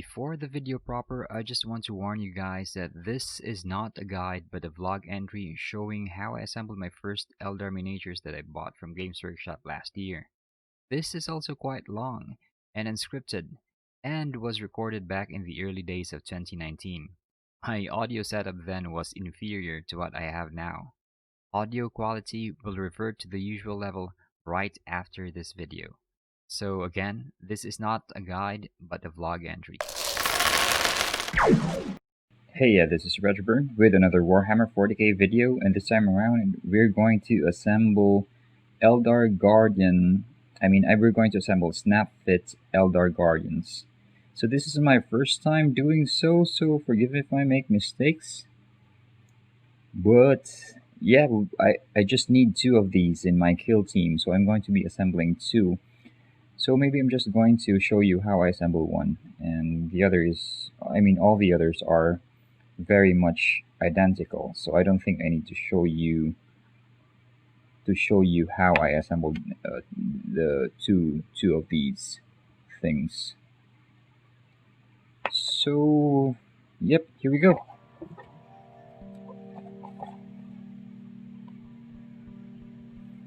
Before the video proper, I just want to warn you guys that this is not a guide but a vlog entry showing how I assembled my first Eldar miniatures that I bought from Games Workshop last year. This is also quite long and unscripted and was recorded back in the early days of 2019. My audio setup then was inferior to what I have now. Audio quality will revert to the usual level right after this video. So again, this is not a guide, but a vlog entry. Hey, this is Retroburn with another Warhammer 40K video, and this time around we're going to assemble Eldar Guardian. We're going to assemble snap-fit Eldar Guardians. So this is my first time doing so forgive me if I make mistakes. But yeah, I just need 2 of these in my kill team, so I'm going to be assembling 2. So maybe I'm just going to show you how I assemble one, and the other is, all the others are very much identical, so I don't think I need to show you how I assembled the two of these things. So, yep, here we go.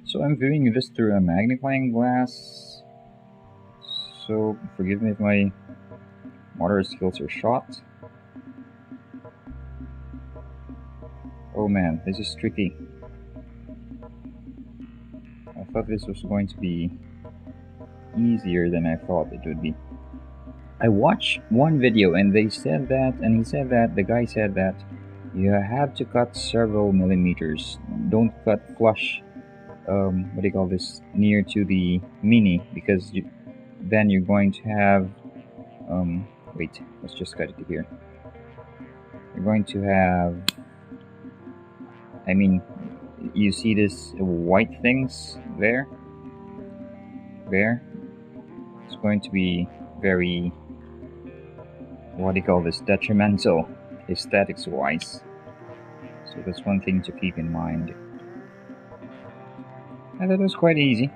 So I'm viewing this through a magnifying glass. So forgive me if my motor skills are shot. Oh man, this is tricky. I thought this was going to be easier than I thought it would be. I watched one video and the guy said that you have to cut several millimeters. Don't cut flush, near to the mini, because then you're going to have, wait, let's just cut it here. You're going to have, you see this white things there? It's going to be very, detrimental aesthetics wise. So that's one thing to keep in mind. And that was quite easy.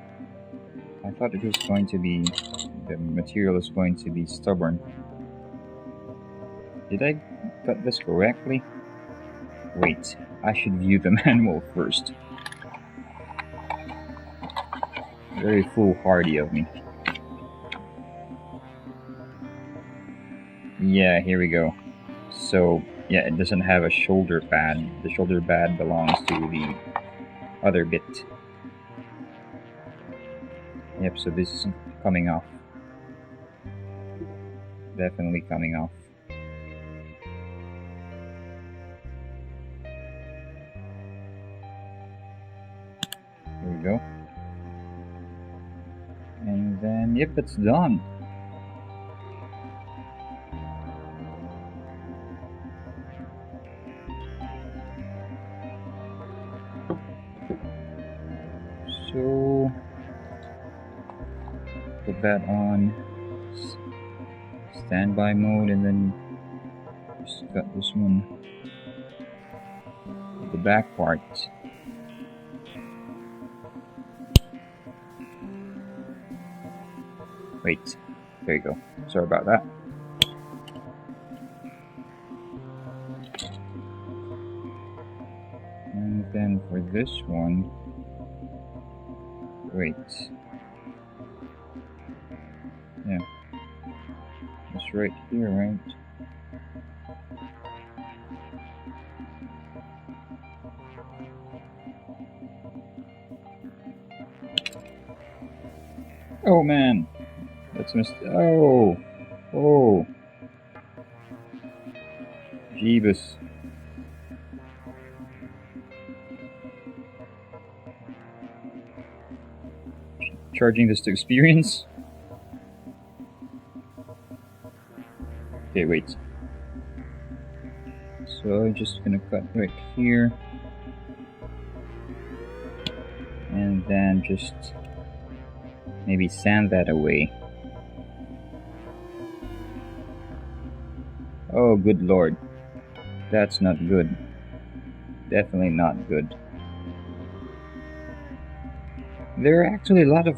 I thought it was going to be, the material is going to be stubborn. Did I cut this correctly? Wait, I should view the manual first. Very foolhardy of me. Yeah, here we go. So, yeah, it doesn't have a shoulder pad. The shoulder pad belongs to the other bit. Yep, so this is coming off. Definitely coming off. There we go. And then, yep, it's done. So, put that on standby mode, and then just cut this one, the back part. Wait, there you go. Sorry about that. And then for this one, wait. Yeah. It's right here, right? Oh man! That's oh! Jeebus. Charging this to experience? Okay, wait. So I'm just gonna cut right here. And then just maybe sand that away. Oh, good lord. That's not good. Definitely not good. There are actually a lot of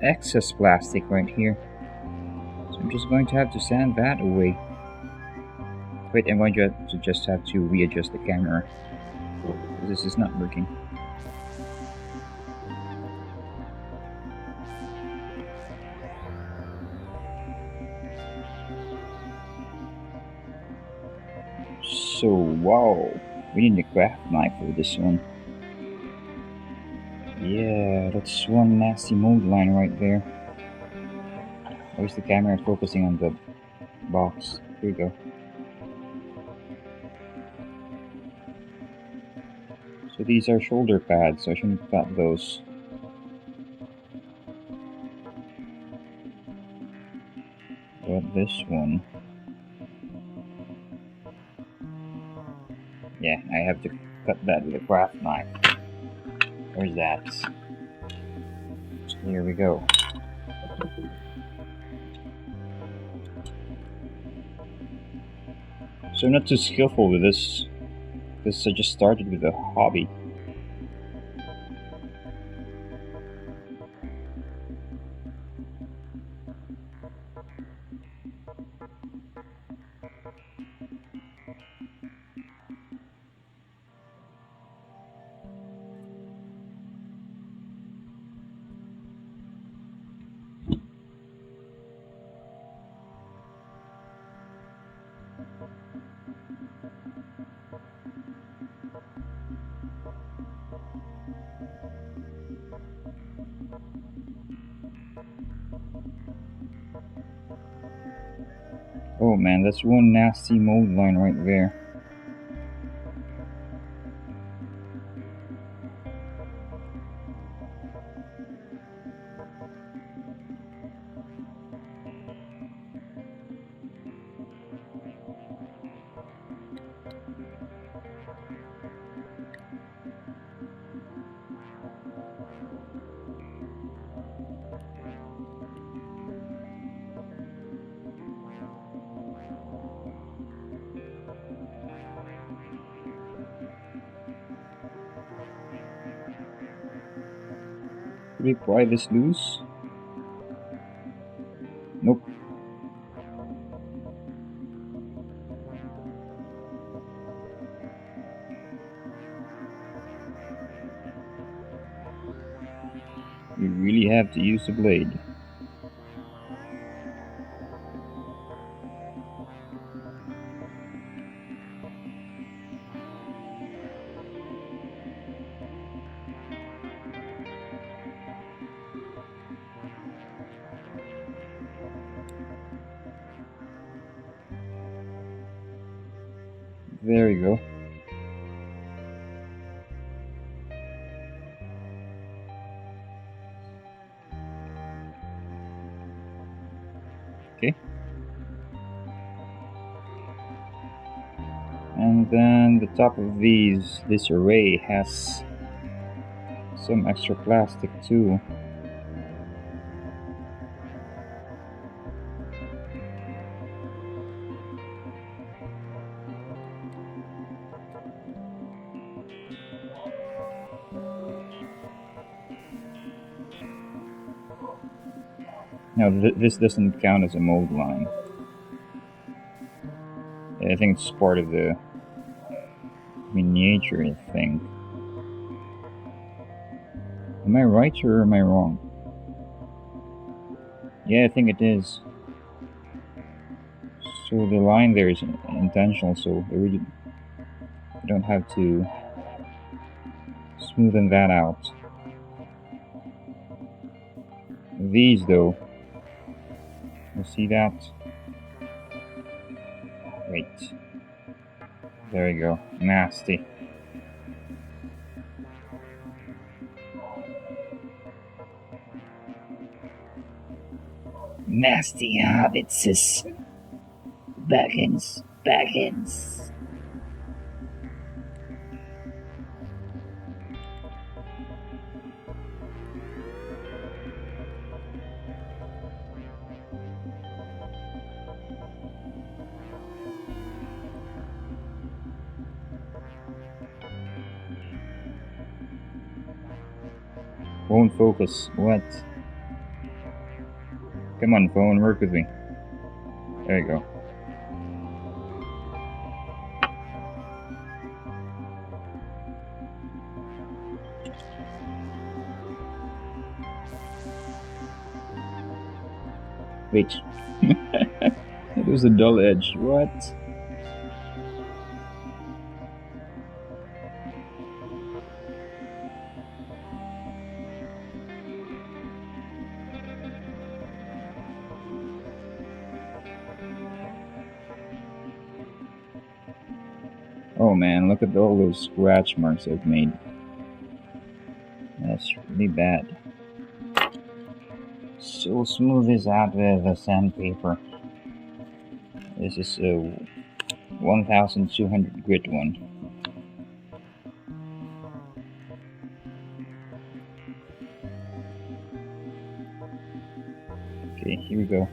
excess plastic right here. So I'm just going to have to sand that away. Wait, I'm going to just have to readjust the camera. This is not working. So, wow, we need a craft knife for this one. Yeah, that's one nasty mold line right there. Where's the camera focusing on the box? Here we go. So these are shoulder pads, so I shouldn't cut those. But this one... yeah, I have to cut that with a craft knife. Where's that? Here we go. So I'm not too skillful with this, because I just started with a hobby. Oh man, that's one nasty mold line right there. Could we pry this loose? Nope. We really have to use the blade. There we go. Okay. And then the top of this array has some extra plastic too. Now this doesn't count as a mold line. I think it's part of the miniature thing. Am I right or am I wrong? Yeah, I think it is. So the line there is intentional, so I really don't have to smoothen that out. These though, you see that? Wait. There we go. Nasty. Nasty hobbitses. Baggins. Won't focus. What? Come on, phone, work with me. There you go. Wait. It was a dull edge. What? Oh man, look at all those scratch marks I've made. That's really bad. So we'll smooth this out with the sandpaper. This is a 1200 grit one. Okay, here we go.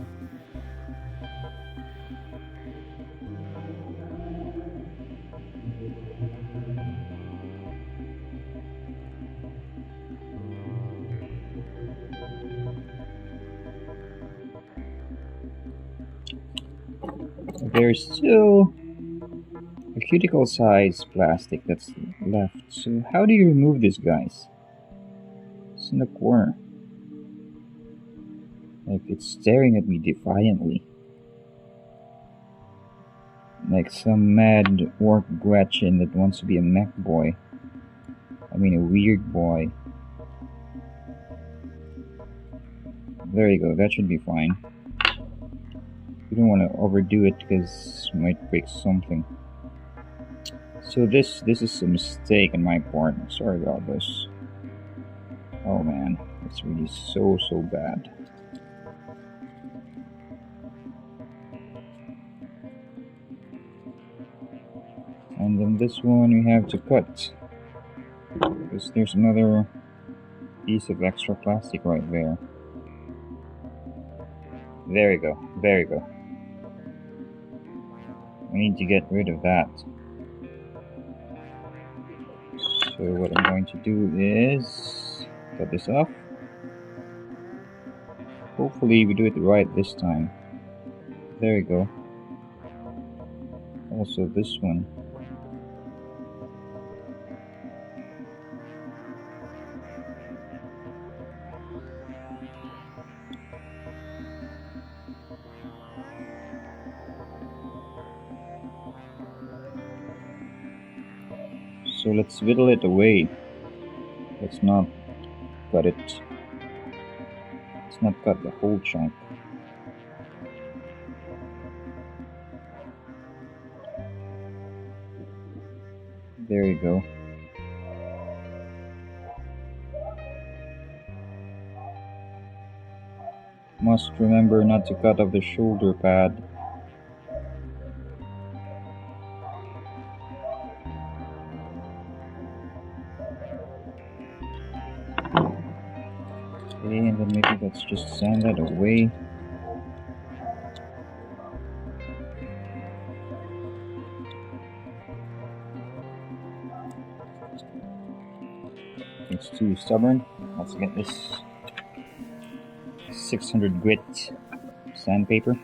There's still a cuticle size plastic that's left. So how do you remove this, guys? It's in the corner. Like, it's staring at me defiantly. Like some mad orc Gretchen that wants to be a mech boy. I mean a weird boy. There you go, that should be fine. You don't want to overdo it because it might break something. So this is a mistake on my part. Sorry about this. Oh man, it's really so bad. And then this one we have to cut, because there's another piece of extra plastic right there. There you go, there you go. We need to get rid of that. So what I'm going to do is cut this off. Hopefully we do it right this time. There you go. Also this one. So let's whittle it away. Let's not cut it. Let's not cut the whole chunk. There you go. Must remember not to cut off the shoulder pad. Okay, and then maybe let's just sand that away. It's too stubborn. Let's get this 600 grit sandpaper.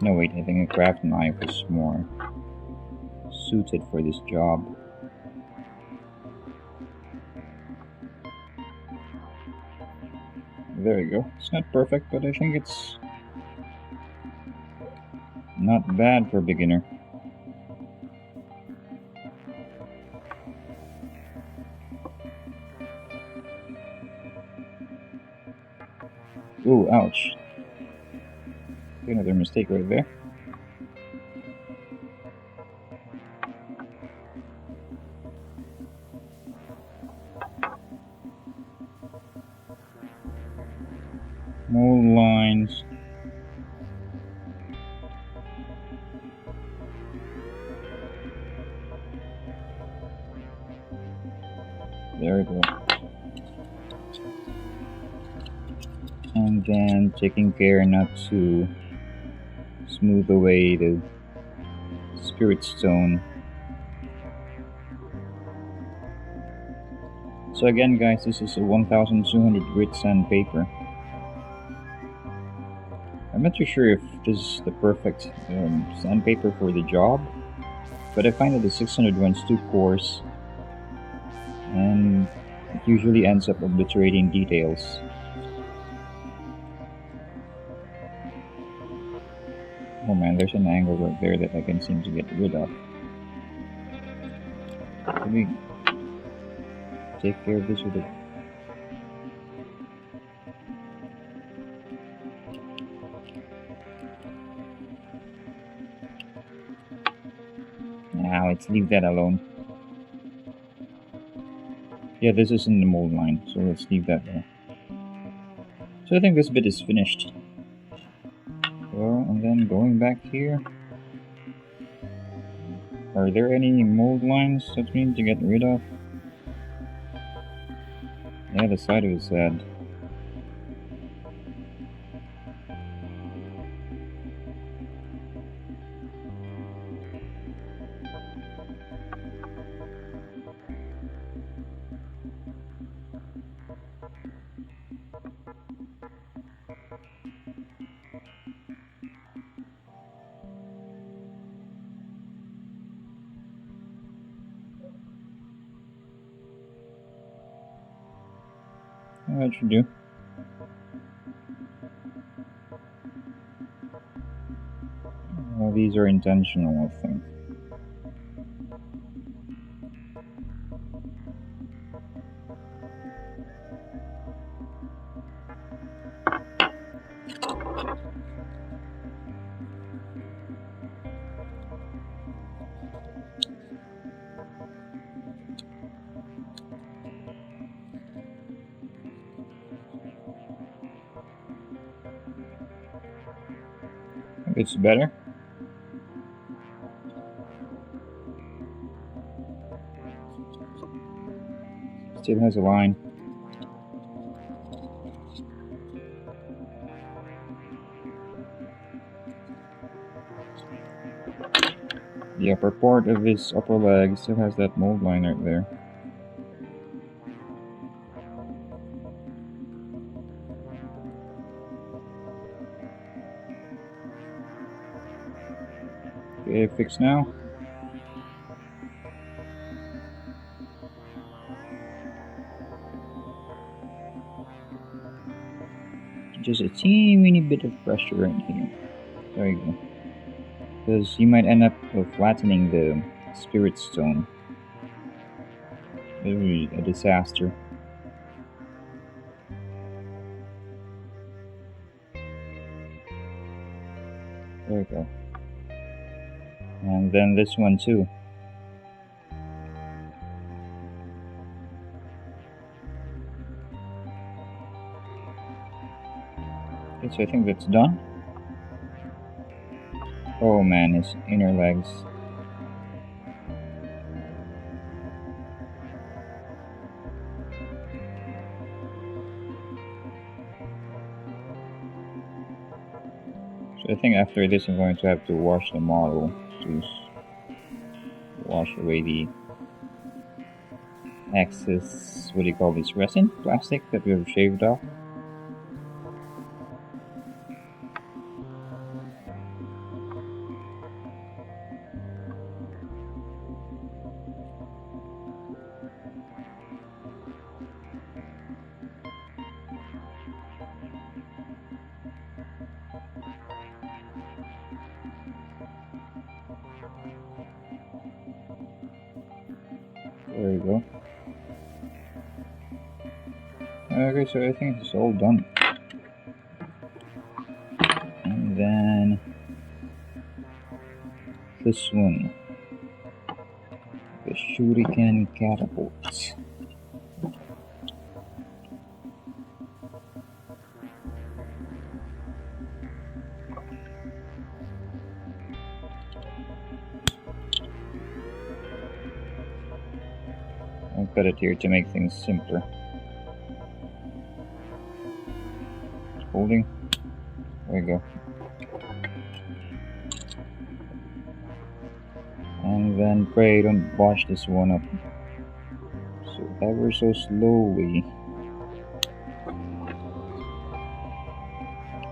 No wait, I think a craft knife is more suited for this job. There you go. It's not perfect, but I think it's not bad for a beginner. Ooh, ouch. Another mistake right there. More lines. There we go. And then taking care not to smooth away the spirit stone. So again guys, this is a 1200 grit sandpaper. I'm not too sure if this is the perfect sandpaper for the job, but I find that the 600 one's too coarse and it usually ends up obliterating details. Oh man, there's an angle right there that I can seem to get rid of. Let me take care of this with a... Now let's leave that alone. Yeah, this is in the mold line, so let's leave that there. So I think this bit is finished. Well, and then going back here. Are there any mold lines that we need to get rid of? Yeah, the side of his head. That should do. Well, these are intentional, I think. It's better. Still has a line. The upper part of his upper leg still has that mold line right there. Okay, fixed now. Just a teeny bit of pressure right here. There you go. Because you might end up flattening the spirit stone. It would be a disaster. There we go. And then this one too. Okay, so I think that's done. Oh man, his inner legs. So I think after this I'm going to have to wash the model to wash away the excess, what do you call this, resin? Plastic that we have shaved off. There we go. Okay, so I think it's all done. And then this one, the shuriken catapult. I'll cut it here to make things simpler. Holding. There we go. And then pray don't botch this one up. So ever so slowly.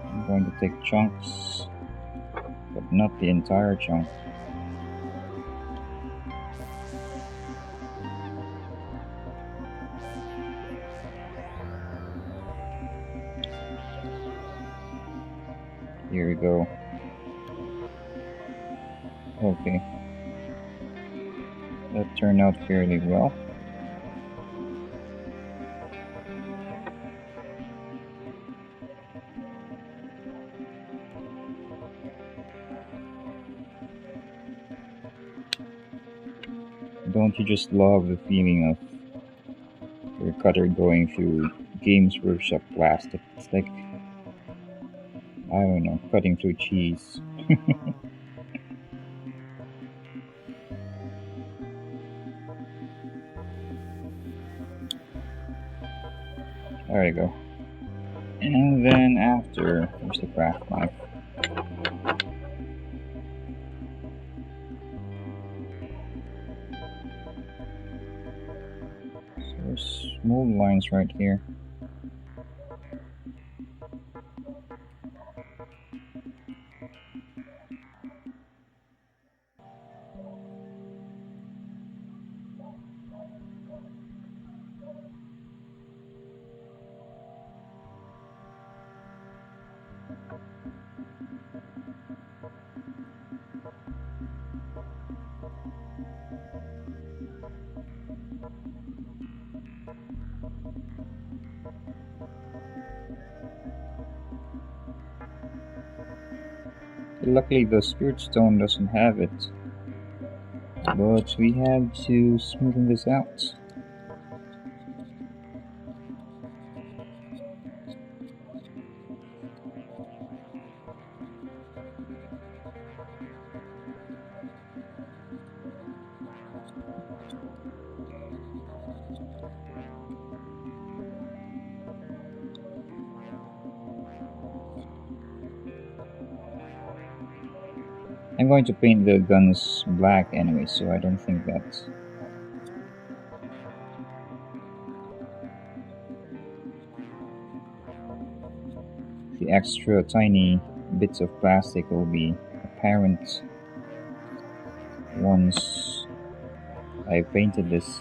I'm going to take chunks, but not the entire chunk. Here we go. Okay. That turned out fairly well. Don't you just love the feeling of your cutter going through Games Workshop plastic? It's like, I don't know, cutting through cheese. There you go. And then after, there's the craft knife. So there's smooth lines right here. Luckily the Spirit Stone doesn't have it, but we have to smoothen this out. I'm going to paint the guns black anyway, so I don't think that the extra tiny bits of plastic will be apparent once I painted this.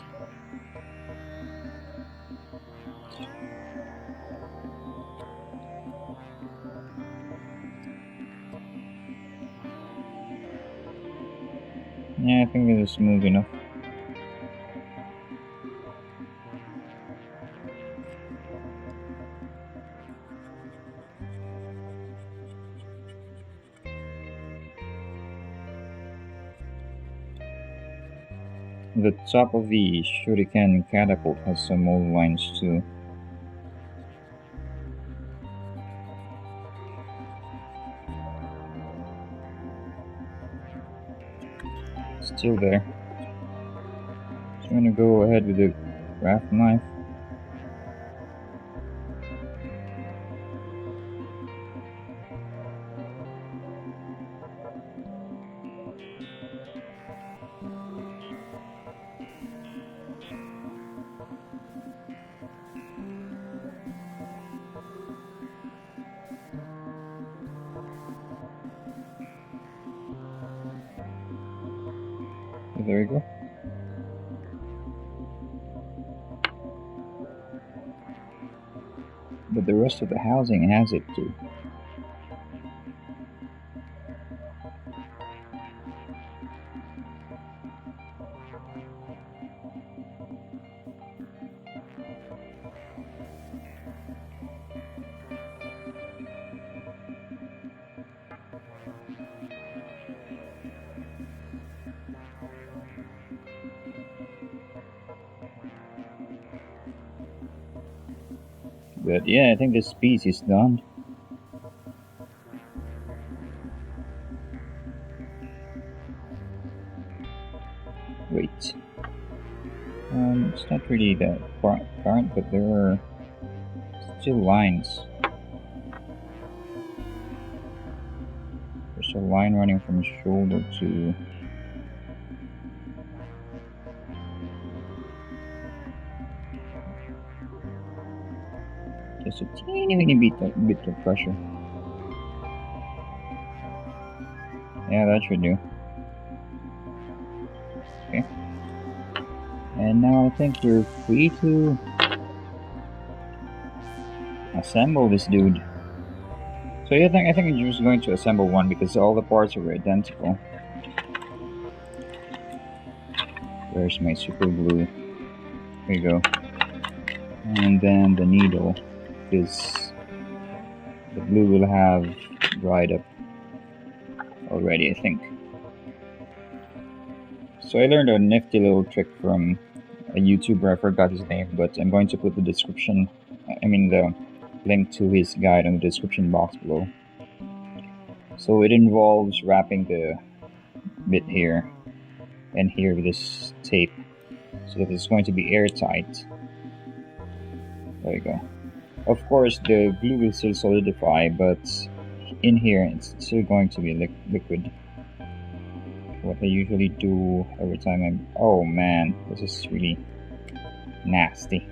Yeah, I think it is smooth enough. The top of the shuriken catapult has some mold lines too. Still there. So I'm gonna go ahead with the craft knife. There we go. But the rest of the housing has it too. But yeah, I think this piece is done. Wait. It's not really that apparent, but there are still lines. There's a line running from shoulder to Just a teeny bit of pressure. Yeah, that should do. Okay. And now I think we're free to assemble this dude. So yeah, I think I'm just going to assemble one because all the parts are identical. Where's my super glue? Here you go. And then the needle, because the glue will have dried up already, I think. So I learned a nifty little trick from a YouTuber, I forgot his name, but I'm going to put the description, the link to his guide in the description box below. So it involves wrapping the bit here and here with this tape so that it's going to be airtight. There you go. Of course, the glue will still solidify, but in here it's still going to be liquid. What I usually do every time oh man, this is really nasty.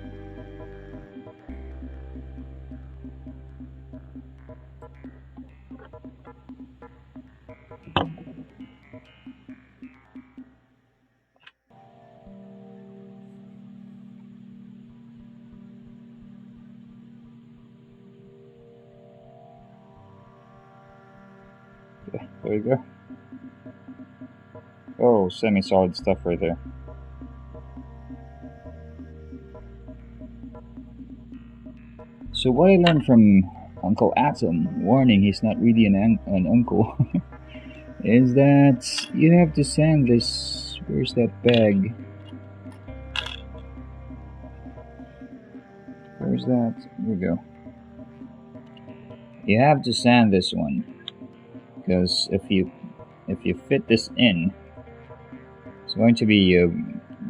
There you go. Oh, semi-solid stuff right there. So what I learned from Uncle Atom, warning he's not really an uncle, is that you have to sand this. Where's that bag? Where's that? Here we go. You have to sand this one, because if you fit this in, it's going to be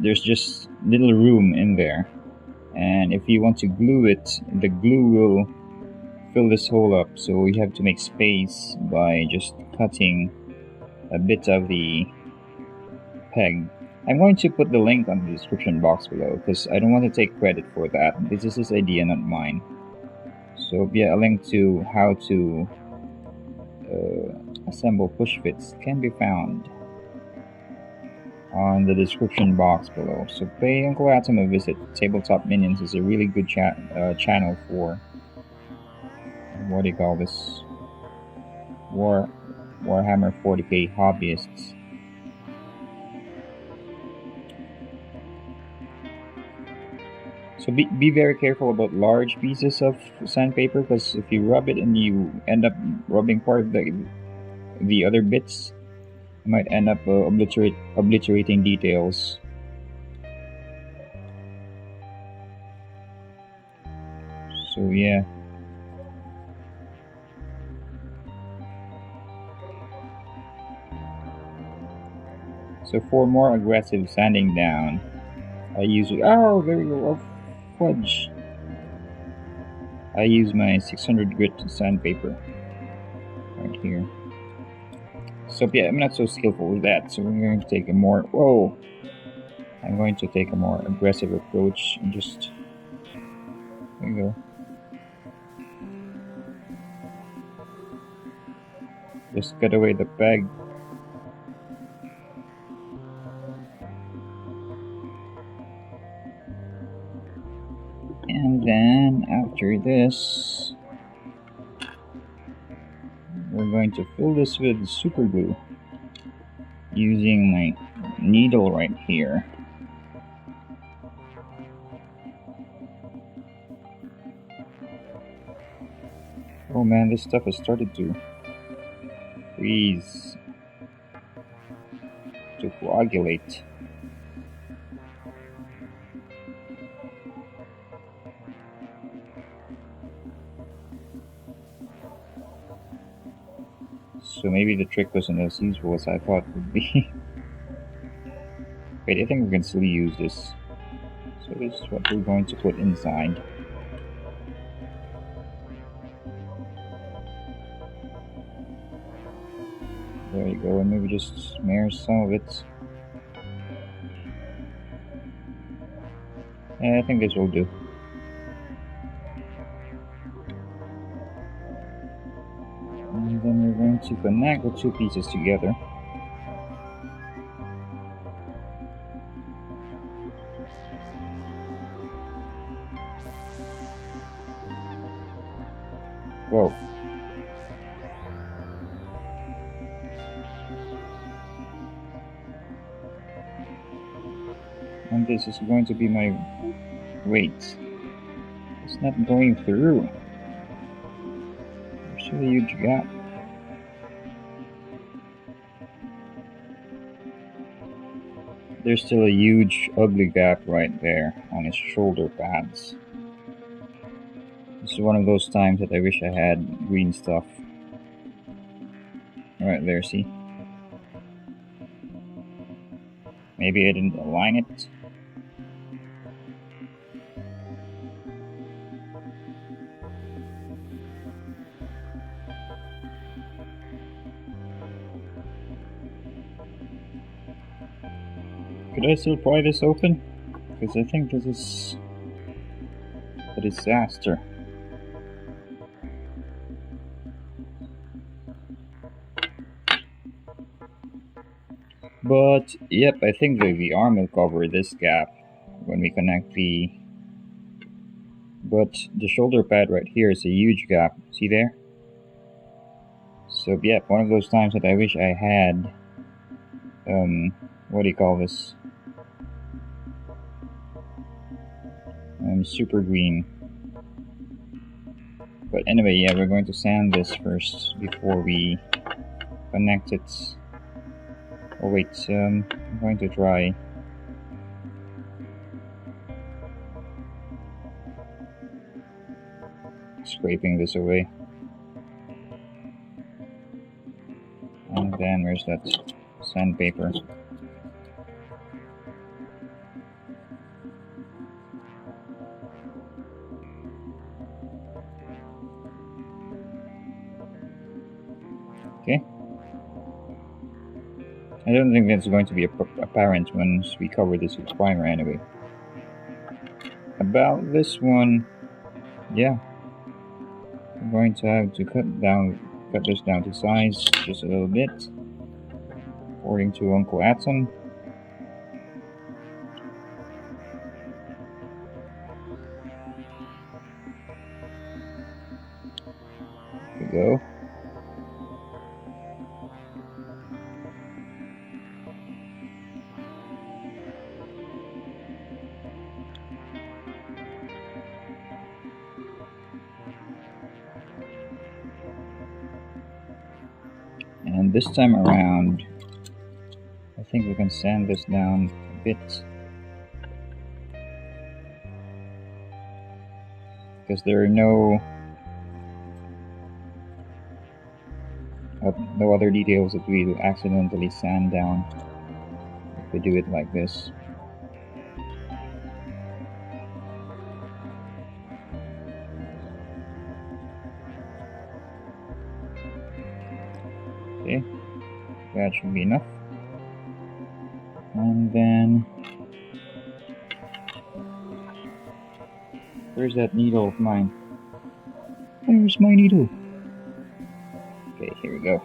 there's just little room in there, and if you want to glue it, the glue will fill this hole up, so you have to make space by just cutting a bit of the peg. I'm going to put the link on the description box below because I don't want to take credit for that. This is his idea, not mine. So yeah, a link to how to assemble push fits can be found on the description box below. So pay Uncle Atom a visit. Tabletop Minions is a really good channel for what do you call this? Warhammer 40K hobbyists. So be very careful about large pieces of sandpaper, because if you rub it and you end up rubbing part of the other bits, you might end up obliterating details. So yeah. So for more aggressive sanding down, I use there you go. Fudge. I use my 600 grit sandpaper right here. So yeah, I'm not so skillful with that, so we're going to take a more I'm going to take a more aggressive approach and just there you go. Just cut away the peg. And then after this, we're going to fill this with super glue using my needle right here. Oh man, this stuff has started to freeze, to coagulate. So maybe the trick wasn't as useful as I thought it would be. Wait, I think we can still use this. So this is what we're going to put inside. There you go, and maybe just smear some of it. And I think this will do. to connect the two pieces together. Whoa. And this is going to be my... Wait. It's not going through. There's still a huge gap. There's still a huge ugly gap right there on his shoulder pads. This is one of those times that I wish I had green stuff. Right there, see? Maybe I didn't align it. Could I still pry this open? Because I think this is a disaster. But, yep, I think the arm will cover this gap when we connect the... But the shoulder pad right here is a huge gap. See there? So, yep, one of those times that I wish I had... what do you call this? Super green. But anyway, yeah, we're going to sand this first before we connect it. Oh wait, I'm going to try scraping this away. And then where's that sandpaper? Okay. I don't think that's going to be apparent once we cover this with primer anyway. About this one, yeah. I'm going to have to cut this down to size just a little bit, according to Uncle Atom. There we go. And this time around, I think we can sand this down a bit. Because there are no other details that we accidentally sand down if we do it like this. Okay, that should be enough. And then, where's that needle of mine? Where's my needle? Okay, here we go.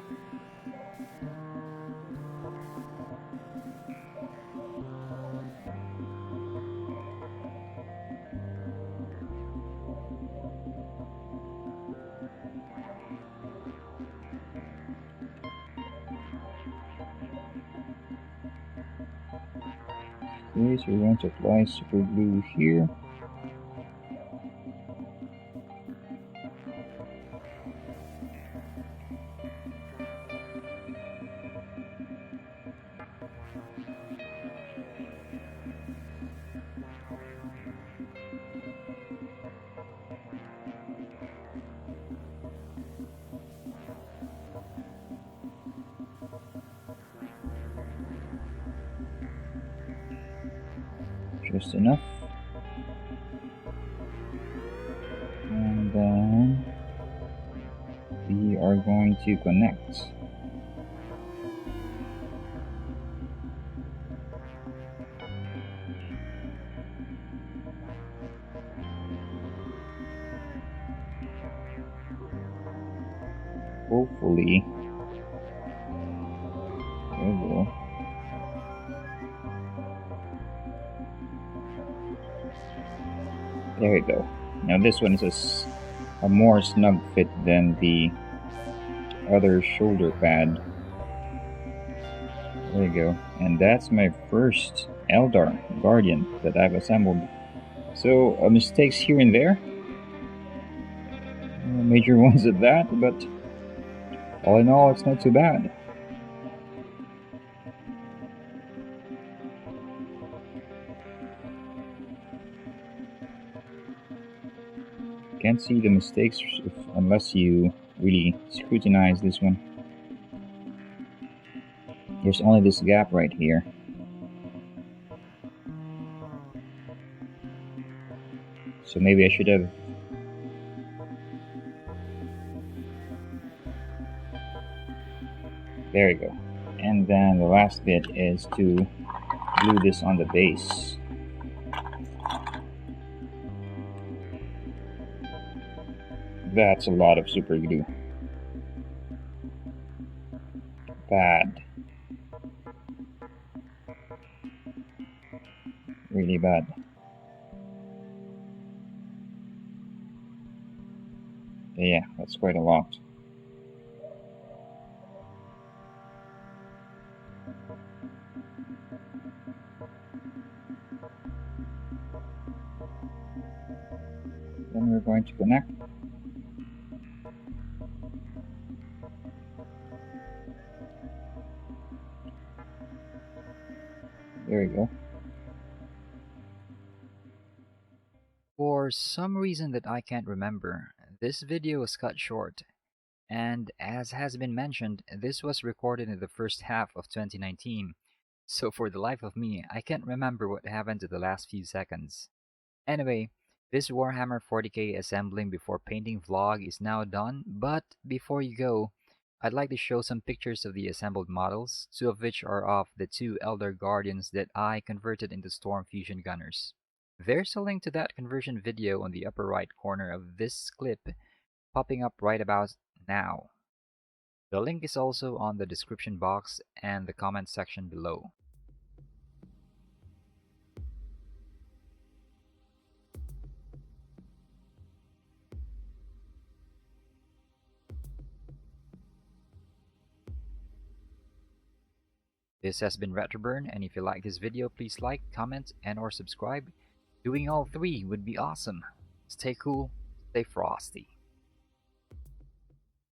Okay, so we're going to apply super glue here. Just enough. And then we are going to connect. Hopefully There you go. Now this one is a more snug fit than the other shoulder pad. There you go. And that's my first Eldar Guardian that I've assembled. So mistakes here and there. Major ones at that, but all in all, it's not too bad. Can't see the mistakes unless you really scrutinize this one. There's only this gap right here. So maybe I should have... There you go. And then the last bit is to glue this on the base. That's a lot of super glue. Bad. Really bad. Yeah, that's quite a lot. Then we're going to connect. There we go. For some reason that I can't remember, this video was cut short, and as has been mentioned, this was recorded in the first half of 2019, so for the life of me, I can't remember what happened to the last few seconds. Anyway, this Warhammer 40K assembling before painting vlog is now done, but before you go, I'd like to show some pictures of the assembled models, two of which are of the two Eldar Guardians that I converted into Storm Fusion Gunners. There's a link to that conversion video on the upper right corner of this clip, popping up right about now. The link is also on the description box and the comment section below. This has been Retroburn, and if you like this video, please like, comment, and or subscribe. Doing all three would be awesome. Stay cool, stay frosty.